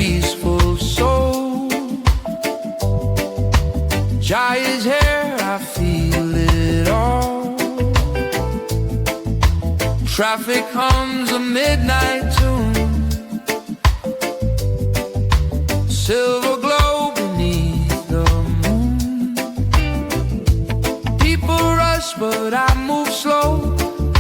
peaceful soul. Jah is here, I feel it all. Traffic hums a midnight tune, silver glow beneath the moon. People rush, but I move slow.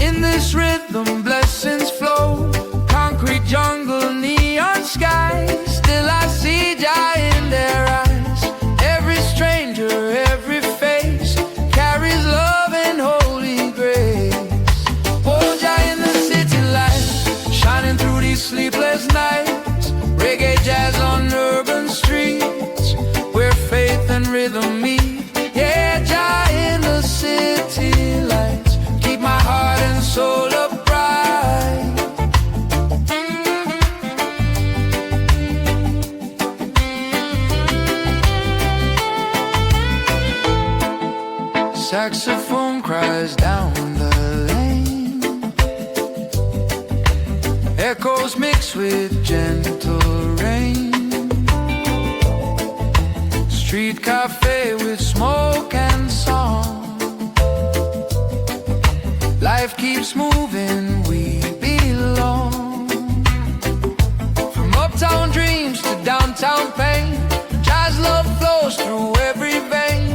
In this rhythm, blessings flow. Concrete jungle, neon sky. Still I see Jah in their eyes. Every stranger, every face carries love and holy grace. Oh, Jah in the city light, shining through these sleepless nights. Reggae jazz on urban streets, where faith and rhythm meet. Yeah, Jah in the city lights, keep my heart and soul upright. Saxophone cries down the lane, echoes mix with gentle rain. Street cafe with smoke and song. Life keeps moving, we belong. From uptown dreams to downtown pain, Jah's love flows through every vein.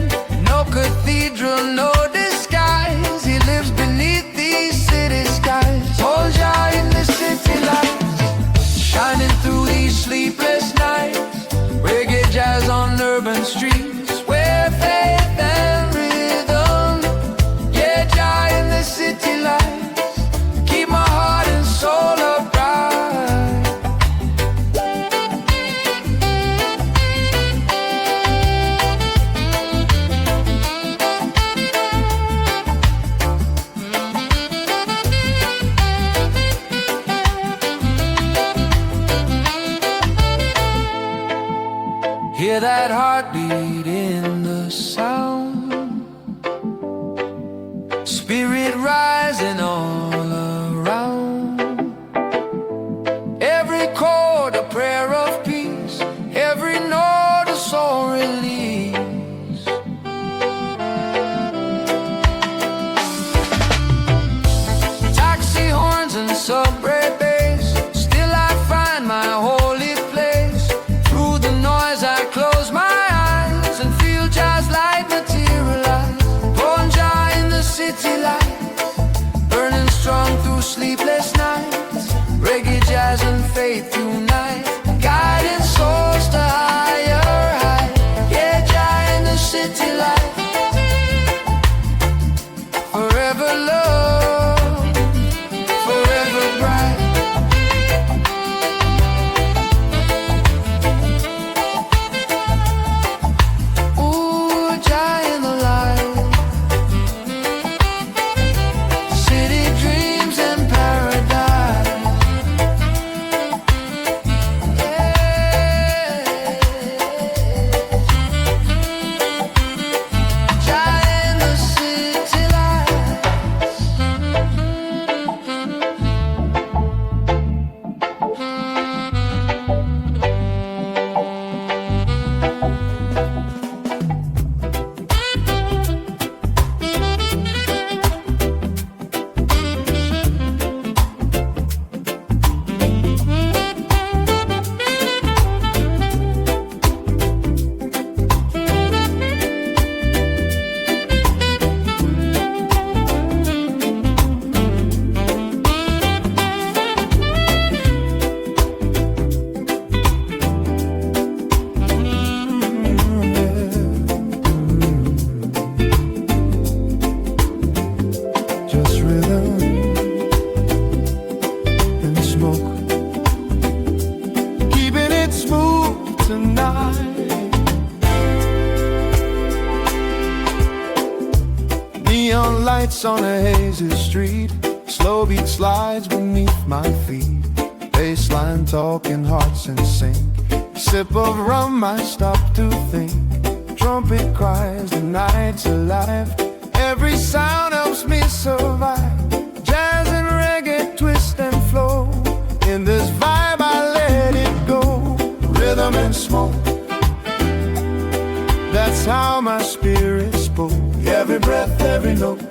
No cathedral, no disguise, he lives beneath these city skies. Oh, Jah in the city lights, shining through these sleepless nights. Reggae jazz on urban streets, where faith and rhythm. Yeah, Jah in the city lights, keep my heart and soul upright. Hear that heartbeat in the sound, spirit rising all around. Every chord a prayer of peace, every note a soul release. Taxi horns and subway bass, still I find my holy place. Through the noise I close my eyes and feel Jah's light materialize. Born Jah in the city light, burning strong through sleepless nights. Reggae, jazz and faith unite, guiding souls to higher heights. Yeah, Jah in the city light, forever love, forever bright. Ooh, Jah in the light, city dreams and paradise. Yeah. Jah in the city lights. Just rhythm and smoke, keeping it smooth tonight. Neon lights on a hazy street, slow beat slides beneath my feet. Bassline talking, hearts in sync. Sip of rum, I stop to think. Trumpet cries, the night's alive. Every sound helps me survive. Jazz and reggae twist and flow. In this vibe I let it go. and smoke. That's how my spirit spoke. Every breath, every note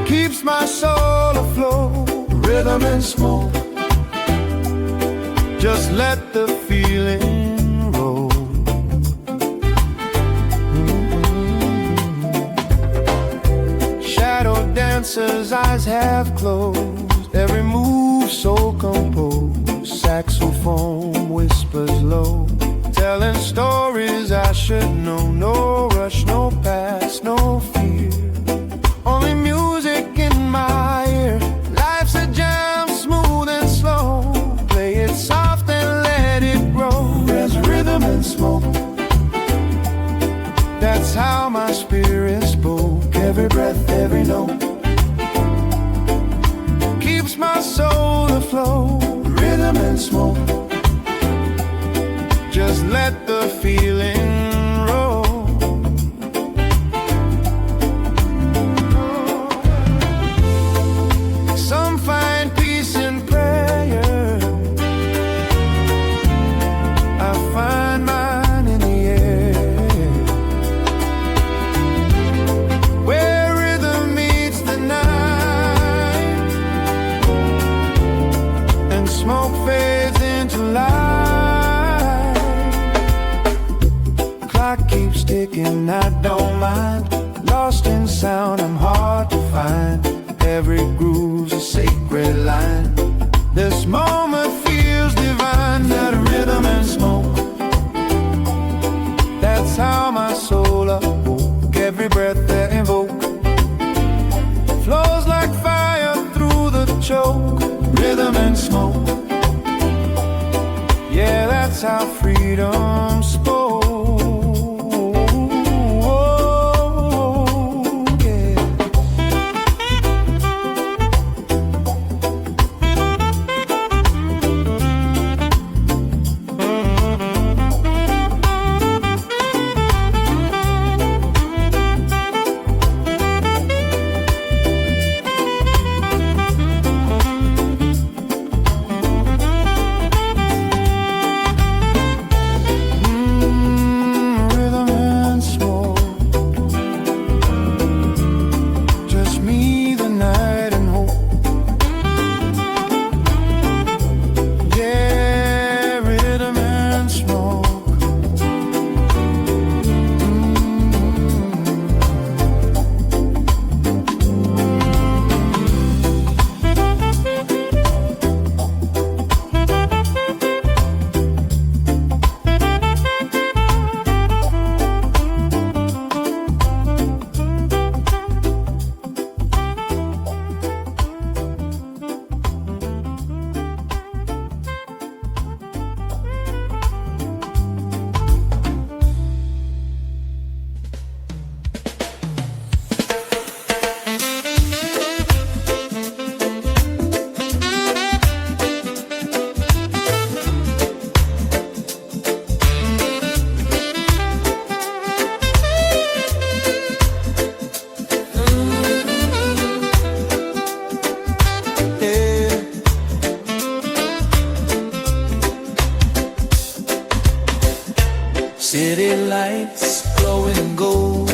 keeps my soul afloat. Rhythm and smoke, just let the feeling roll. Shadow dancers' eyes have closed, every move so composed. Saxophone whispers low, telling stories I should know. No rush, no past, no fear, only music in my ear. Life's a jam, smooth and slow. Play it soft and let it grow. There's rhythm and smoke, that's how my spirit spoke. Every breath, every note keeps my soul afloat. Rhythm and smoke, just let the feeling roll. Some find peace in prayer, I find mine in the air, where rhythm meets the night and smoke fades into light. Clock keeps ticking, I don't mind. Lost in sound, I'm hard to find. Every groove's a sacred line. This moment feels divine. That rhythm and smoke, that's how my soul awoke. Every breath that invoke flows like fire through the choke. Rhythm and smoke, yeah, that's how freedom spoke. City lights glowing gold,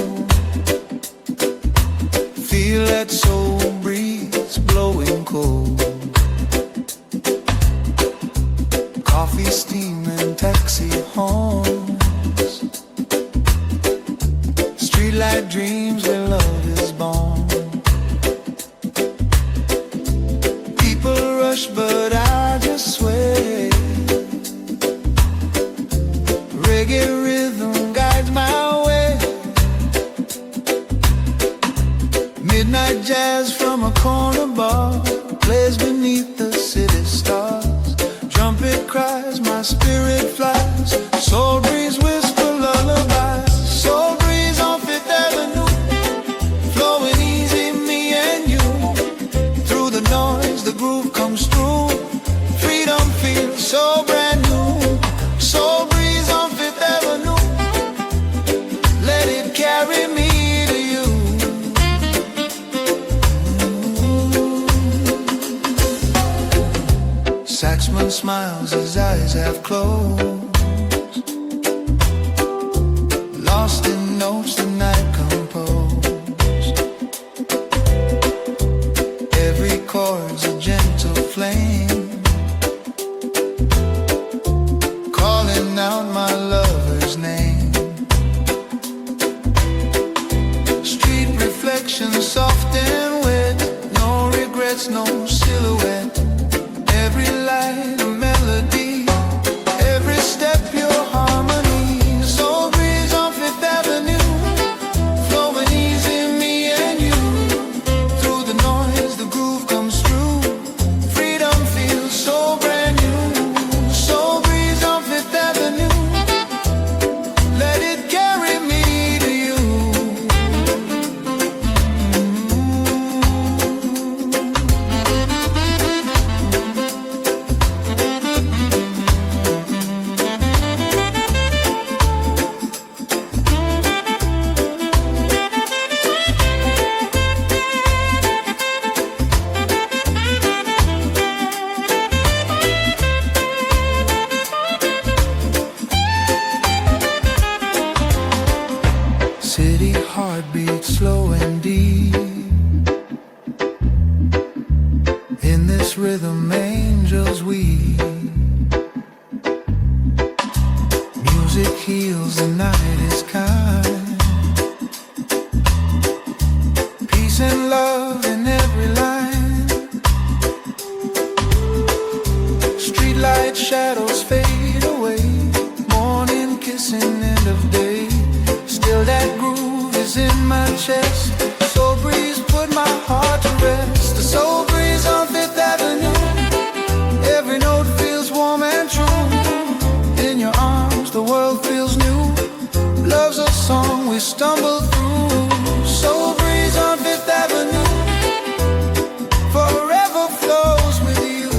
feel that soul breeze blowing cold. Coffee steaming, taxi horns, streetlight dreams where love is born. People rush but I just sway. Reggae rhythm guides my way. Midnight jazz from a corner bar plays beneath the city stars. Trumpet cries, my spirit flies. Soul breeze whisper lullabies. Soul breeze on Fifth Avenue, flowing easy, me and you. Through the noise, the groove comes through. Freedom feels so brand new. Soul breeze on Fifth Avenue, let it carry me to you. Saxman smiles, his eyes have closed. Lost in notes the night composed. Every chord's a gentle flame, calling out my lover's name. Street reflections soft and wet, no regrets, no silhouette. Every light a melody, every step your harmony. Soul breeze on Fifth Avenue, flowing easy, me and you. Through the noise the groove comes through, freedom feels so brand new. Soul breeze on Fifth Avenue, let it carry me to you. City heartbeat slow and deep. In this rhythm angels weep. Music heals, the night is kind. Peace and love in every line. Streetlight shadows fade away. Morning kissing, end of day. Still that groove is in my chest. Soul breeze put my heart to rest. The soul breeze on Fifth Avenue, every note feels warm and true. In your arms the world feels new. Love's a song we stumble through. Soul breeze on Fifth Avenue, forever flows with you.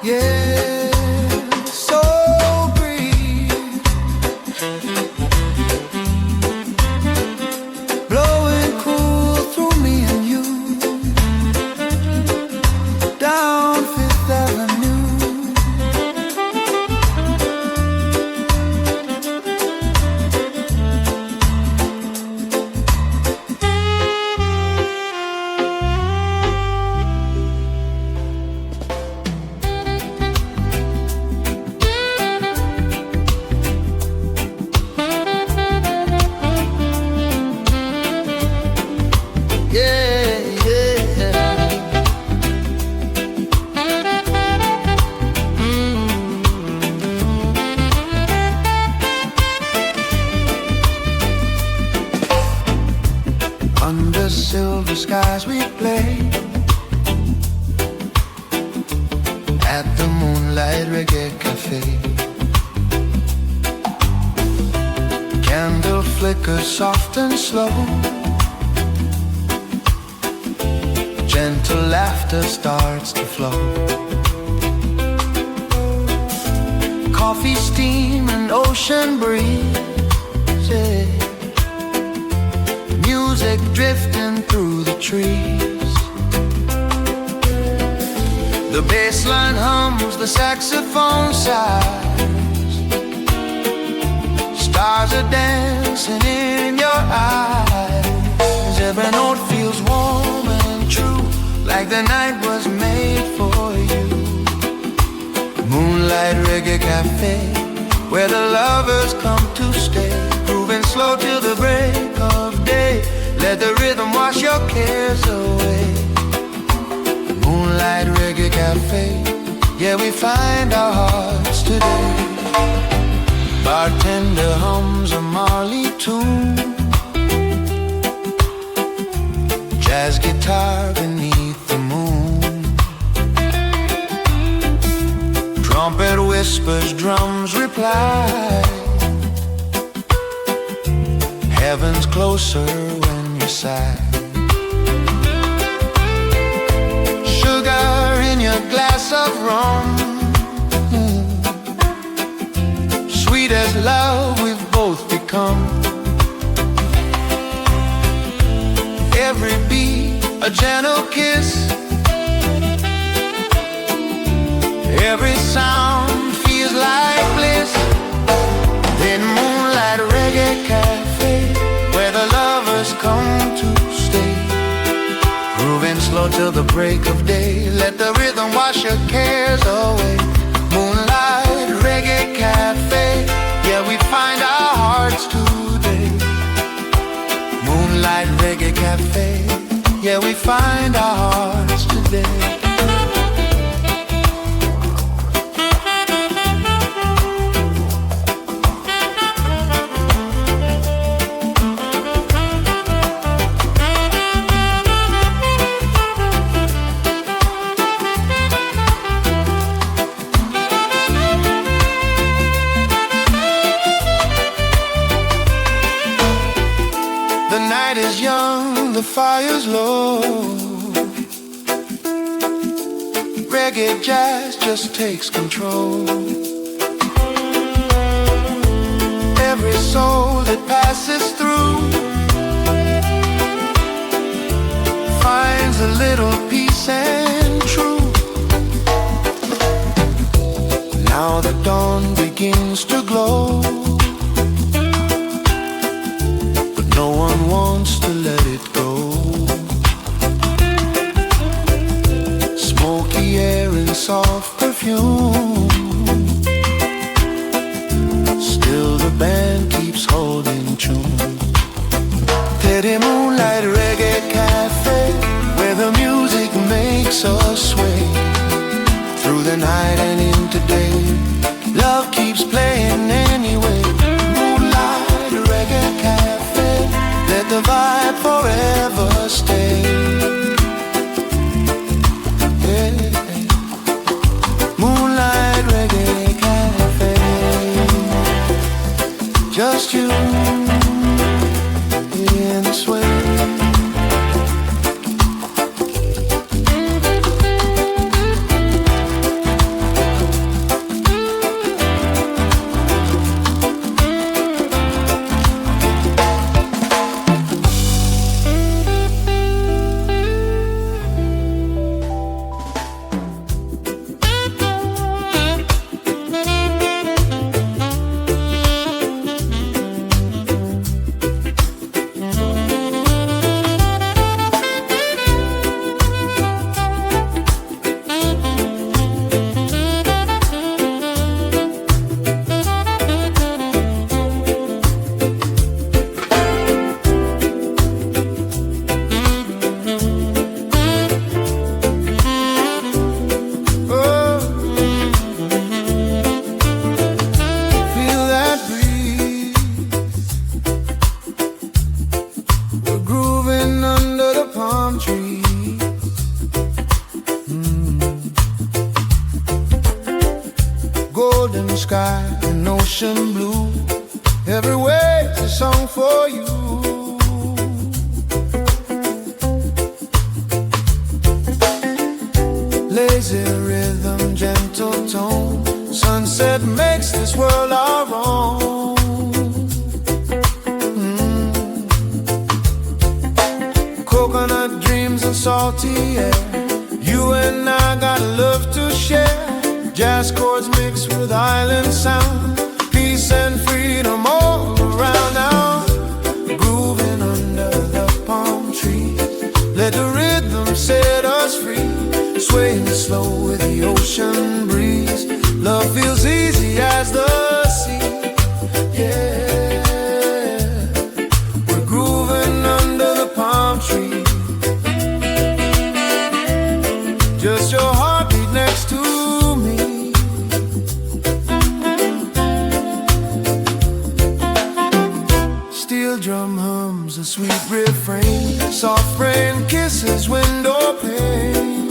Yeah, soul breeze, blowing cool through me and you, down Fifth Avenue. Yeah, yeah. Under silver skies we play at the Moonlight Reggae Cafe. Candle flickers soft and slow. Gentle laughter starts to flow. Coffee steam and ocean breeze, yeah. Music drifting through the trees. The bass line hums, the saxophone sighs. Stars are dancing in your eyes. Every note feels warm and true, like the night was made for you. Moonlight Reggae Cafe, where the lovers come to stay. Grooving slow till the break of day. Let the rhythm wash your cares away. Moonlight Reggae Cafe, yeah, we find our hearts today. Bartender hums a Marley tune, jazz guitar beneath the moon. Trumpet whispers, drums reply. Heaven's closer when you sigh. Sugar in your glass of rum, sweet as love we've both become. Every beat a gentle kiss, flow till the break of day. Let the rhythm wash your cares away. Moonlight Reggae Cafe, yeah, we find our hearts today. Moonlight Reggae Cafe, yeah, we find our hearts today. The night is young, the fire's low. Reggae jazz just takes control. Every soul that passes through finds a little peace and truth. Now the dawn begins to glow. No one wants to let it go. Smoky air and soft perfume. Still the band keeps holding tune. Teddy Moonlight Reggae Cafe, where the music makes us sway. Through the night and into day, love keeps playing anyway. Moonlight Reggae Cafe, let the vibe forever stay. Yeah. Moonlight Reggae Cafe, just you in the sway. Golden sky and ocean blue, everywhere's a song for you. Lazy rhythm, gentle tone, sunset makes this world our own. Coconut dreams and salty air, you and I got love to share. Jazz chords mixed with island sound, peace and freedom all around now. Grooving under the palm trees, let the rhythm set us free. Swaying slow with the ocean breeze, love feels easy as the sea. Yeah, we're grooving under the palm tree. Just your heartbeat next to me. Steel drum hums a sweet refrain, soft rain kisses window pane.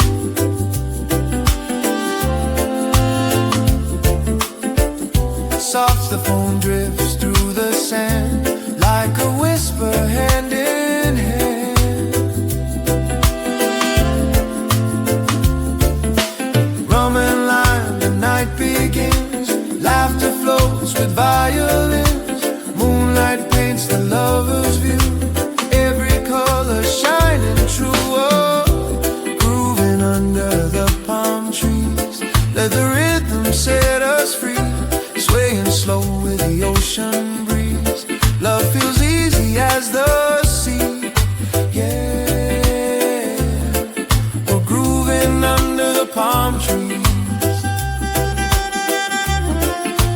Saxophone drifts through the sand like a whisper, hand in hand. Rum and lime, the night begins. Laughter flows with violins. Moonlight paints the lover's view. Every color shining true. Oh, grooving under the palm trees. Let the rhythm set us free. Swaying slow with the ocean breeze. Love feels easy as the sea. Yeah,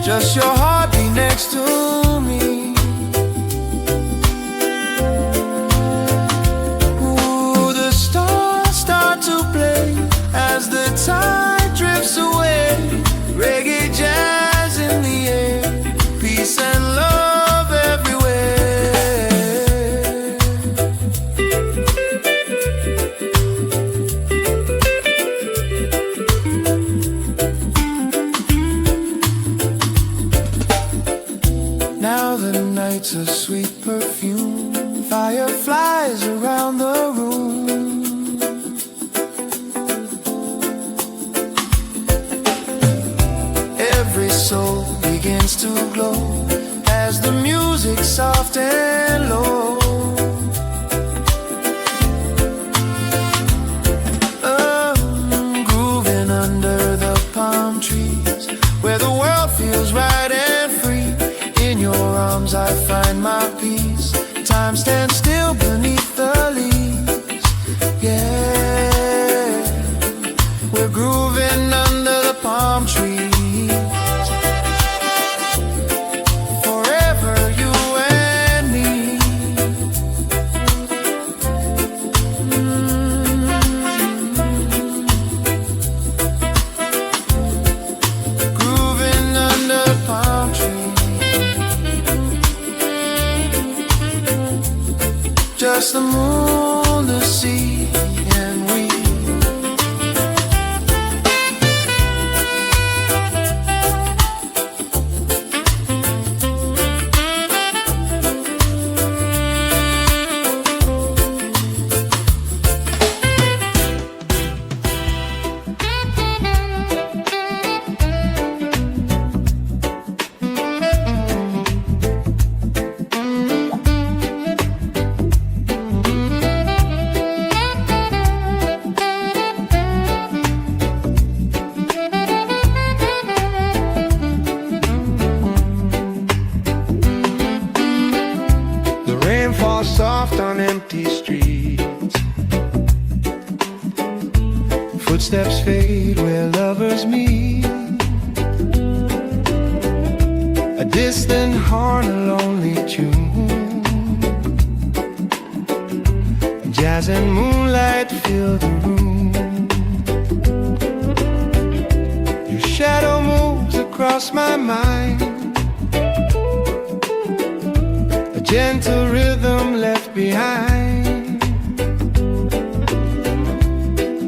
just your heartbeat next to me. Ooh, the stars start to play as the tide drifts away. Reggae jazz in the air, peace and love everywhere. Now the night's a sweet perfume, fireflies around the room. Every soul begins to glow as the music's soft and low. Grooving under the palm trees, where the world feels right and free. In your arms I find my peace. Time stands still beneath the leaves. Yeah, we're grooving under the palm trees. Just the moon, the sea, and we. Soft on empty streets, footsteps fade where lovers meet. A distant horn, a lonely tune, jazz and moonlight fill the room. Your shadow moves across my mind, gentle rhythm left behind.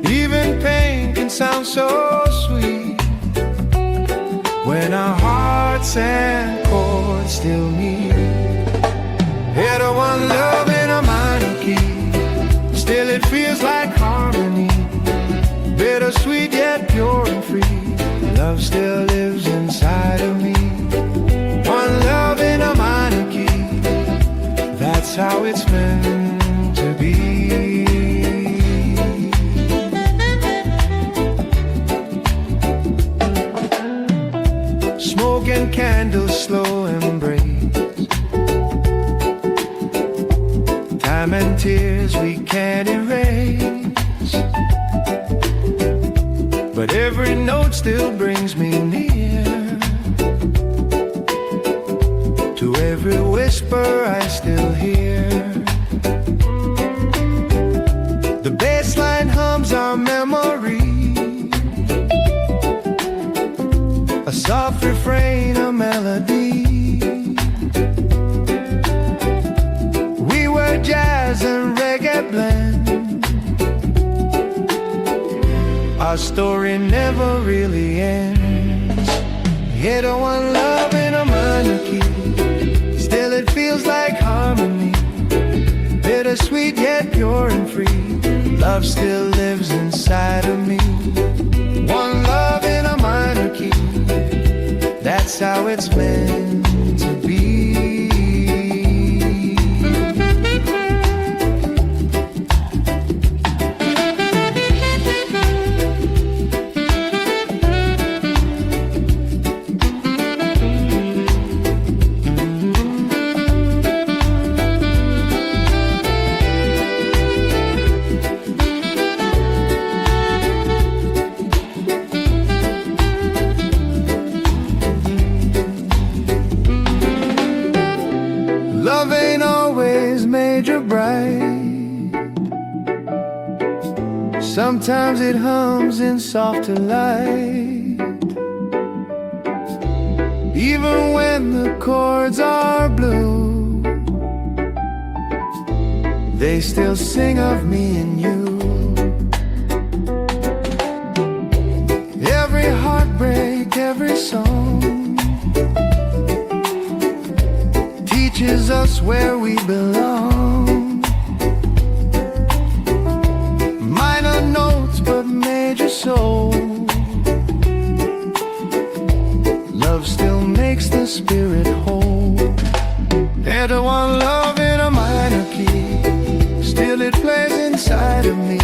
Even pain can sound so sweet when our hearts and chords still meet. Head of one love in a minor key, still it feels like harmony. Bittersweet yet pure and free, love still lives inside of me. One love in a minor key, that's how it's meant to be. Smoke and candles, slow embrace, time and tears we can't erase, but every note still brings me near. To every whisper I still hear. The bass line hums our memory, a soft refrain, a melody. We were jazz and reggae blend. Our story never really ends. Hit a one love in a minor key, still it feels like harmony. Bittersweet yet pure and free, love still lives inside of me. One love in a minor key, that's how it's meant to be. Sometimes it hums in softer light, even when the chords are blue. They still sing of me and you. Every heartbreak, every song teaches us where we belong. Minor notes but major soul. Love still makes the spirit whole. Enter one love in a minor key, still it plays inside of me.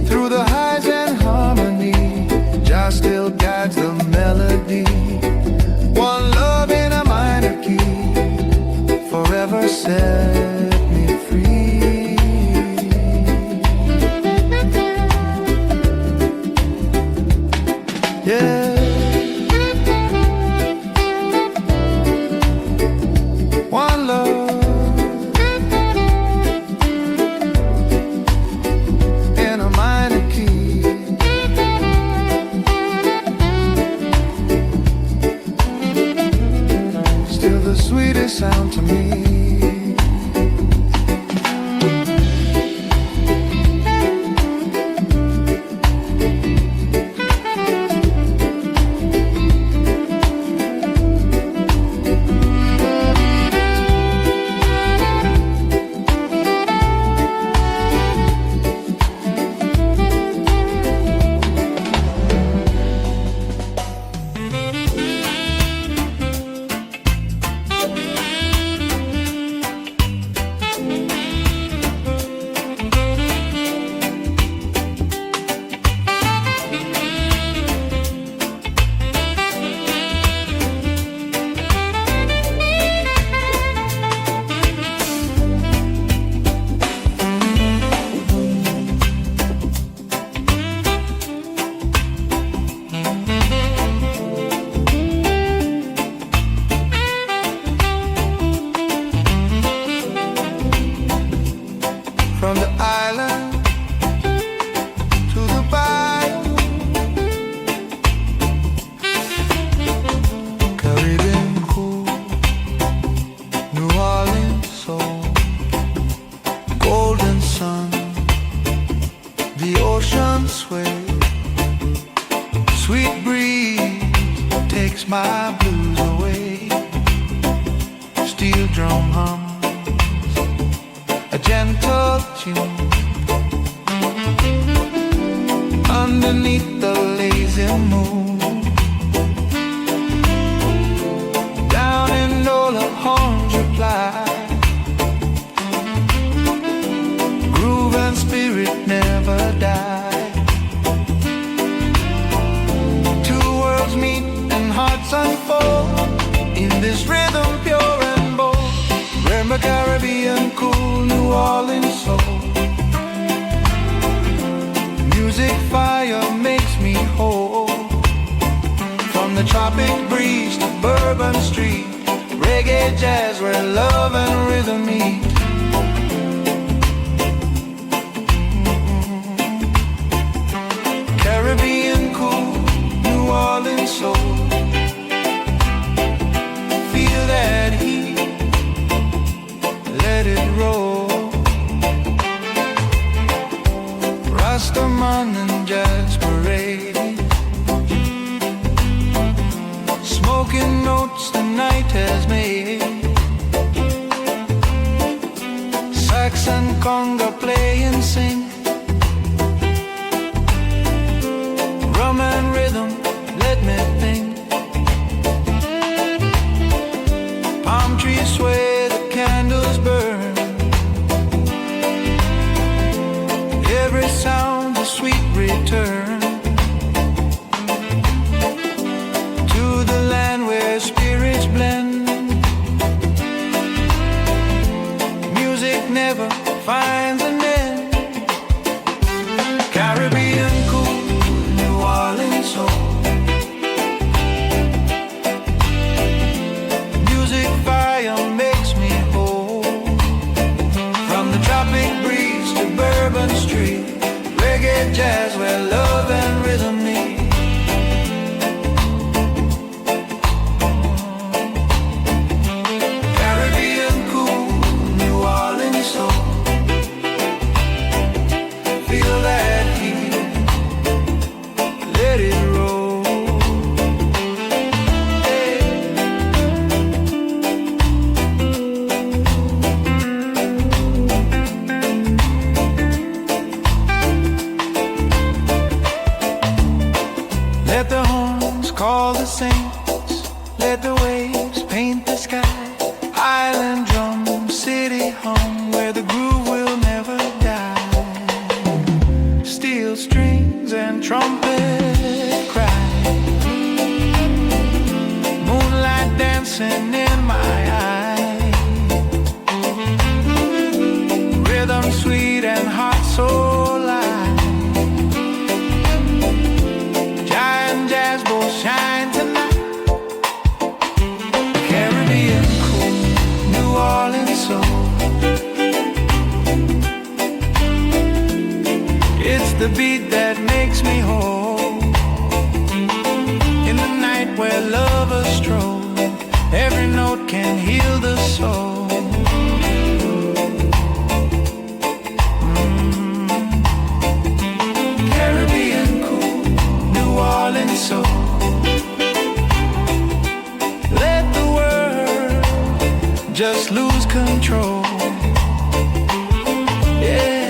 Through the highs and harmony, Jah still guides the melody. One love in a minor key, forever set me free. Yeah. One love in a minor key. Still the sweetest sound to me. From the island to the bayou, Caribbean cool, New Orleans soul, golden sun, the ocean sway, sweet breeze takes my blues away, steel drum hum, a gentle tune underneath the lazy moon. Down in Nola, horns reply, groove and spirit never die. Two worlds meet and hearts unfold in this rhythm pure and bold. Remember Caribbean cool, New Orleans soul. Music fire makes me whole. From the tropic breeze to Bourbon Street, reggae jazz where love and rhythm meet. Caribbean cool, New Orleans soul. Feel that heat, let it roll. Rastaman and jazz parade, smoking notes the night has made. Sax and conga play and sing, rum and rhythm, let me think. Palm trees sway, the candles burn, every sound a sweet return to the land where spirits blend. Music never finds all the saints, let the waves paint the sky. Island drum, city home, where the groove will never die. Steel strings and trumpet cry, moonlight dancing in my eye. Rhythm sweet and heart so light. Giant jazz both shine tonight. Caribbean cool, New Orleans soul. It's the beat that makes me whole. In the night where lovers stroll, every note can heal the soul. Caribbean cool, New Orleans soul. Let the world just lose control. Yeah.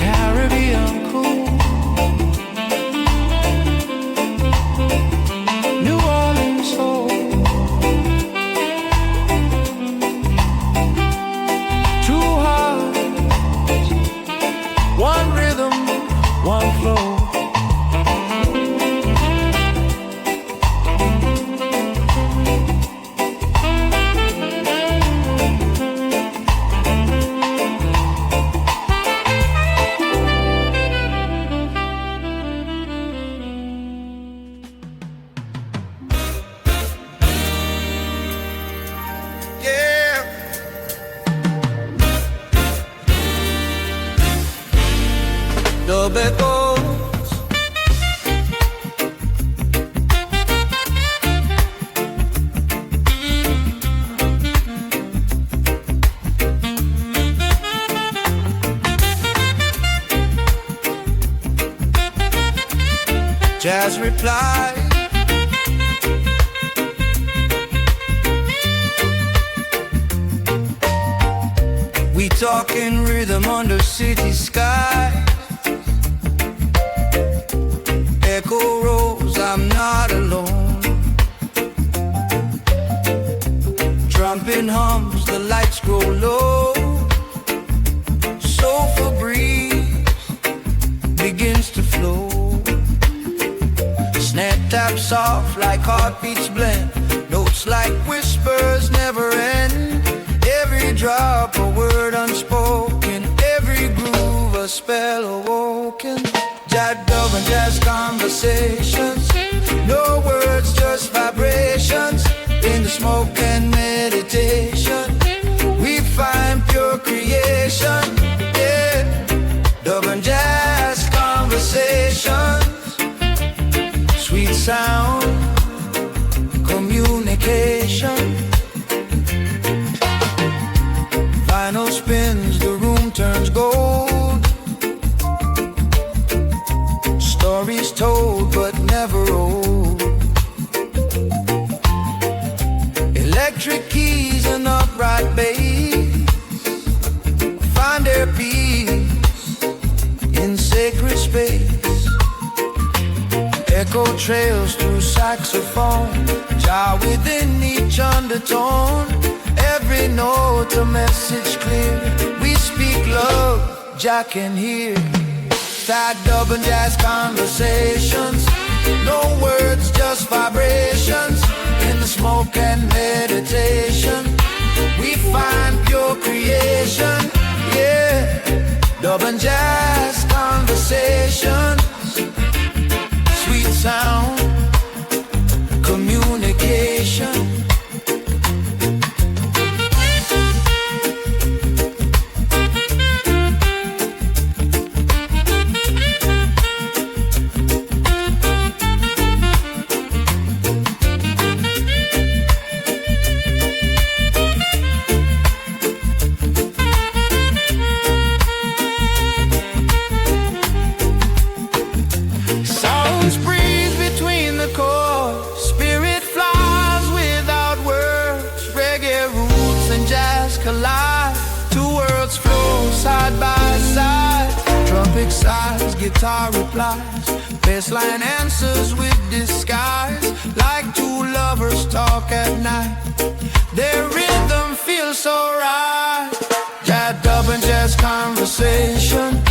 Caribbean cool, New Orleans soul. Two hearts, one rhythm, one flow. Yeah. Double goals. Jazz reply. We talking rhythm under city sky. Echo rolls, I'm not alone. Trumpet hums, the lights grow low. Soulful breeze begins to flow. Snare tap soft like heartbeats blend. Notes like whispers never end. Every drop a word unspoken. Every groove a spell awoken. Jazz dub and jazz conversations. No words, just vibrations. In the smoke and meditation, we find pure creation. Yeah, dub and jazz conversations. Sweet sound, communication. Vinyl spins, the room turns gold. Stories told but never old. Electric keys and upright bass find their peace in sacred space. Echo trails through saxophone, jar within each undertone. Every note a message clear. We speak love, Jah can hear. Tied dub and jazz conversations. No words, just vibrations. In the smoke and meditation, we find pure creation. Yeah, dub and jazz conversations. Sweet sound, communication. guitar replies, bassline answers with disguise. Like two lovers talk at night, their rhythm feels so right. Jazz, dub and jazz conversation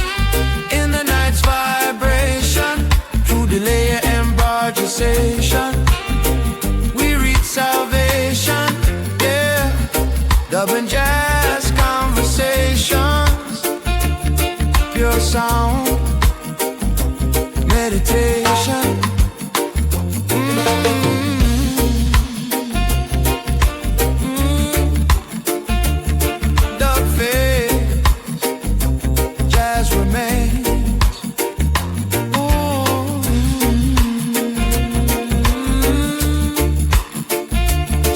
in the night's vibration. Through delay and bargeization, we reach salvation. Yeah, dub and jazz conversations, pure sound, meditation. Dub fades, jazz remains.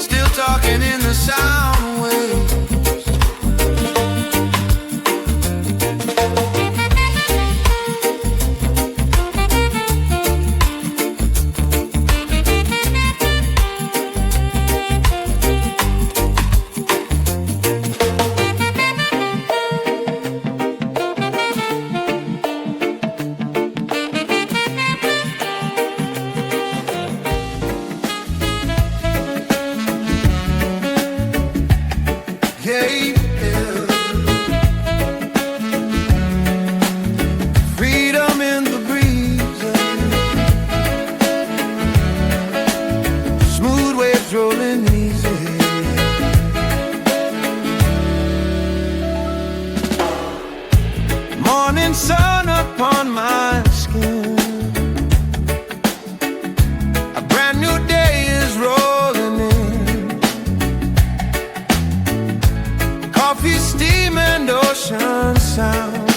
Still talking in the sound waves. Freedom in the breeze, smooth waves rolling easy. Morning sun upon my skin, a brand new day is rolling in. Coffee, steam and ocean sound,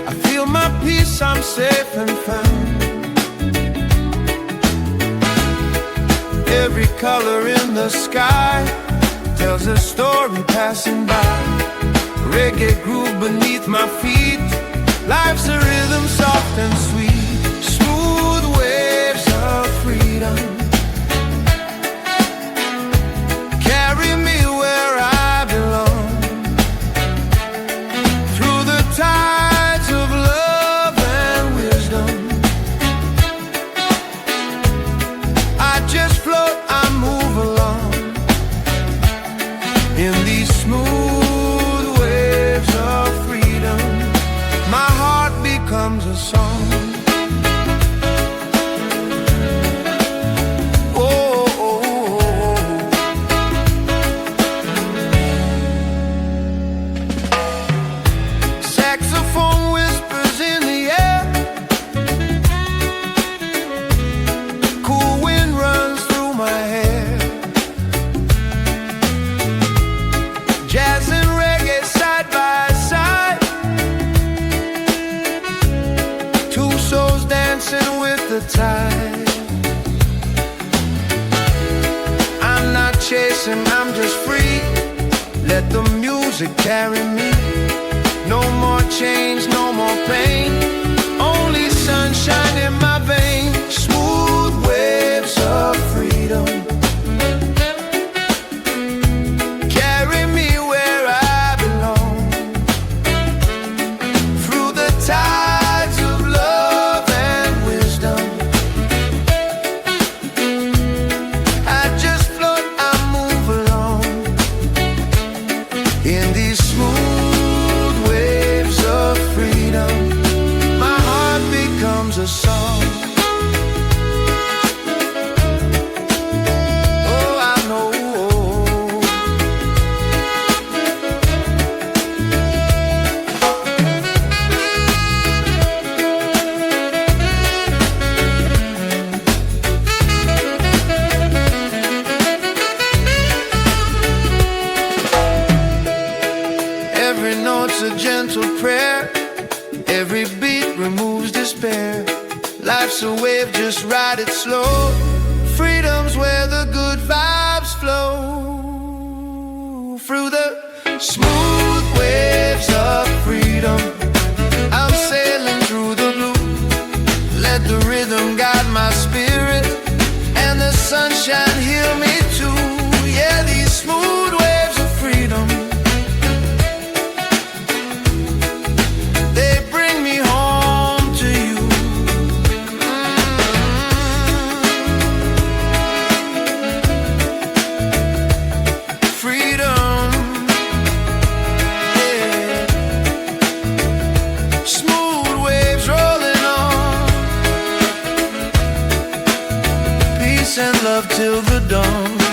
I feel my peace, I'm safe and found. Every color in the sky tells a story passing by. Reggae groove beneath my feet, life's a rhythm soft and sweet. Smooth waves of freedom carry me where I belong. Through the tides of love and wisdom, I just float, I move along. In these smooth waves of freedom, my heart becomes a song. Oh, oh, oh, oh. Saxophone whispers in the air, cool wind runs through my hair. Jazz and reggae side by side, two souls dancing with the tide. I'm not chasing, I'm just free. Let the music carry me. No more change, no more pain, only sunshine in my veins. Smooth waves of freedom carry me where I belong. Through the tides of love and wisdom, I just float, I move along. In these smooth waves of freedom, my heart becomes a song. Oh, I know. Every note's a gentle prayer, every beat removes despair. Life's a wave, just ride it slow. Freedom's where the good vibes flow. Through the smooth waves of freedom, I'm sailing through the blue. Let the rhythm guide my spirit, and the sunshine heal me too. Yeah, these smooth waves of freedom, they and love till the dawn.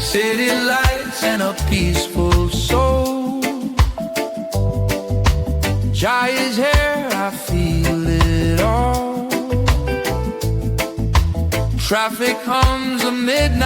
city lights and a peaceful soul. Jah is here, I feel it all. Traffic hums a midnight